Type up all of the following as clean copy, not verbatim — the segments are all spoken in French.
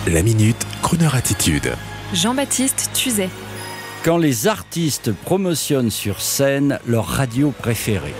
La Minute Crooner Attitude. Jean-Baptiste Tuzet. Quand les artistes promotionnent sur scène leur radio préférée.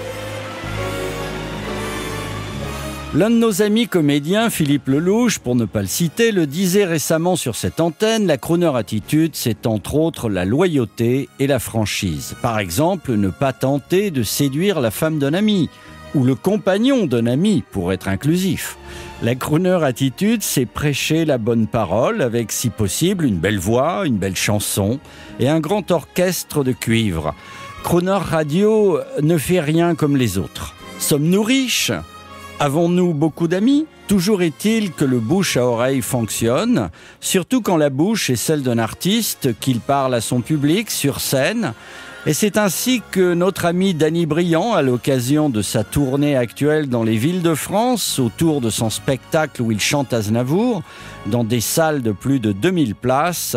L'un de nos amis comédiens, Philippe Lelouch, pour ne pas le citer, le disait récemment sur cette antenne, la Crooner Attitude, c'est entre autres la loyauté et la franchise. Par exemple, ne pas tenter de séduire la femme d'un ami, ou le compagnon d'un ami, pour être inclusif. La Crooner Attitude, c'est prêcher la bonne parole avec, si possible, une belle voix, une belle chanson et un grand orchestre de cuivre. Crooner Radio ne fait rien comme les autres. Sommes-nous riches ? Avons-nous beaucoup d'amis ? Toujours est-il que le bouche à oreille fonctionne, surtout quand la bouche est celle d'un artiste, qu'il parle à son public sur scène. Et c'est ainsi que notre ami Danny Briand, à l'occasion de sa tournée actuelle dans les villes de France, autour de son spectacle où il chante Aznavour, dans des salles de plus de 2000 places,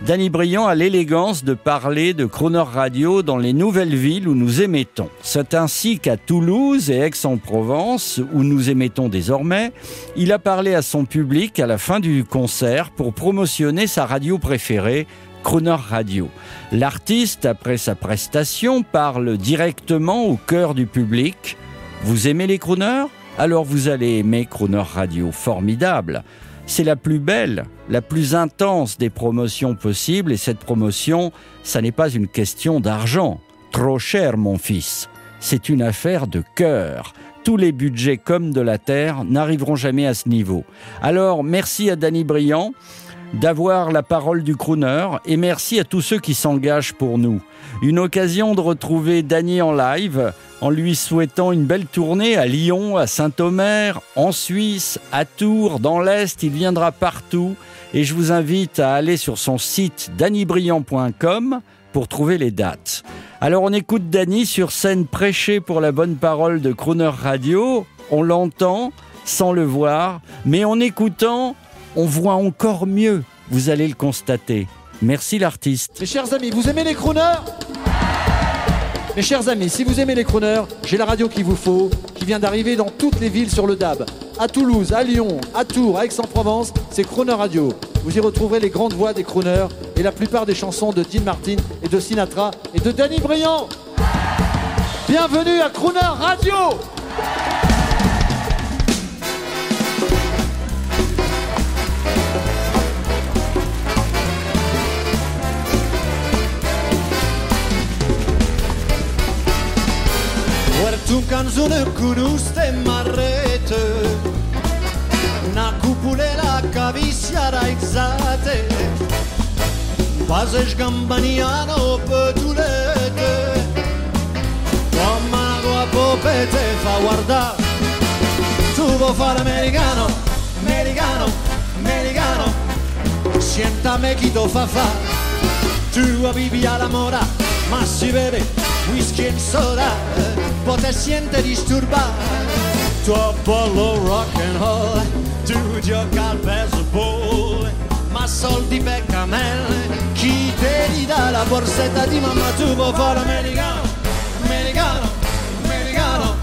Danny Briand a l'élégance de parler de Crooner Radio dans les nouvelles villes où nous émettons. C'est ainsi qu'à Toulouse et Aix-en-Provence, où nous émettons désormais, il a parlé à son public à la fin du concert pour promotionner sa radio préférée, Crooner Radio. L'artiste, après sa prestation, parle directement au cœur du public. Vous aimez les crooners ? Alors vous allez aimer Crooner Radio. Formidable. C'est la plus belle, la plus intense des promotions possibles. Et cette promotion, ça n'est pas une question d'argent. Trop cher, mon fils. C'est une affaire de cœur. Tous les budgets comme de la terre n'arriveront jamais à ce niveau. Alors, merci à Danny Briand d'avoir la parole du crooner et merci à tous ceux qui s'engagent pour nous. Une occasion de retrouver Danny en live en lui souhaitant une belle tournée à Lyon, à Saint-Omer, en Suisse, à Tours, dans l'Est. Il viendra partout et je vous invite à aller sur son site dannybriand.com pour trouver les dates. Alors on écoute Danny sur scène prêcher pour la bonne parole de Crooner Radio. On l'entend sans le voir, mais en écoutant, on voit encore mieux, vous allez le constater. Merci l'artiste. Mes chers amis, vous aimez les crooners ? Mes chers amis, si vous aimez les crooners, j'ai la radio qu'il vous faut, qui vient d'arriver dans toutes les villes sur le DAB. À Toulouse, à Lyon, à Tours, à Aix-en-Provence, c'est Crooner Radio. Vous y retrouverez les grandes voix des crooners et la plupart des chansons de Dean Martin et de Sinatra et de Danny Briand. Bienvenue à Crooner Radio. Tu canzone con uste marrete, una cupulela caviccia raizzate, base sgambaniano petulete, come una tua popete fa guardare, tu vuoi fare americano, americano, americano, siéntame chi to fa fa, tu vivi alla mora, ma si beve whisky e soda, poi te siente disturbare, tu ballo rock and roll, tu gioca al baseball, ma soldi per camelle, chi te li dà la borsetta di mamma, tu vuoi fare americano, americano, americano,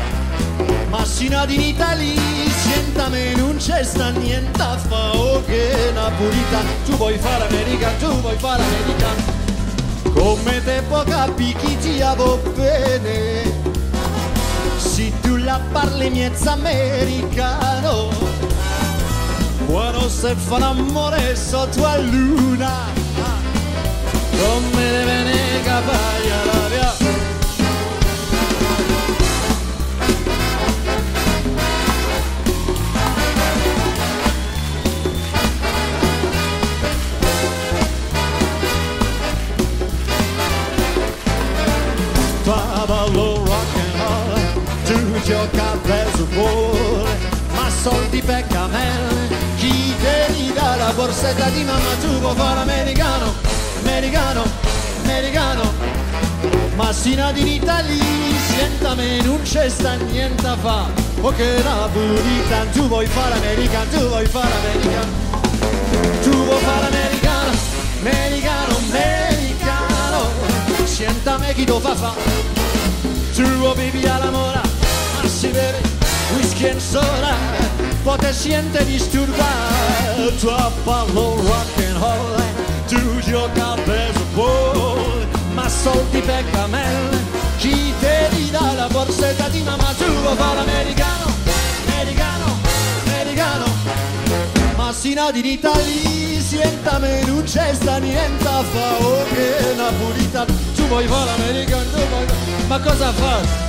ma sino in Italia, sientame non c'è sta niente a fa, oh che napolitano, tu vuoi fare americano, tu vuoi fare americano, come te può capire chi ti va bene, si tu la parli miezza americano, quando se fa l'amore sotto la luna, come deve ne capaglia la via. Ballo rock and roll, tu gioca al baseball, ma soldi per camelle, chi te li dà la borsetta di mamma, tu vuoi fare americano, americano, americano, ma sino in Italia, sientame non c'è sta niente a fa, oh che napolitano, tu vuoi fare americano, tu vuoi fare americano, tu vuoi fare americano, americano, americano, sientame chi to fa fa, tu vivi alla mora, ma si beve whisky e soda, poi te siente disturbare, Toi parlo rock and roll, tu gioca al baseball, ma soldi per camel, chi te li dà la borsetta di mamma, tu vuoi fare l'americano, americano, americano, ma si nati in Italia, sienta me non c'è sta niente a fa, oh che napolitano, tu vuoi fare l'americano, ma cosa fai?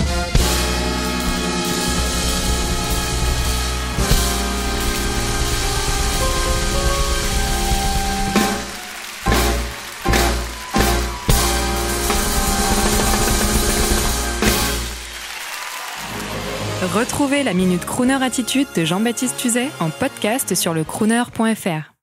Retrouvez la Minute Crooner Attitude de Jean-Baptiste Tuzet en podcast sur le crooner.fr.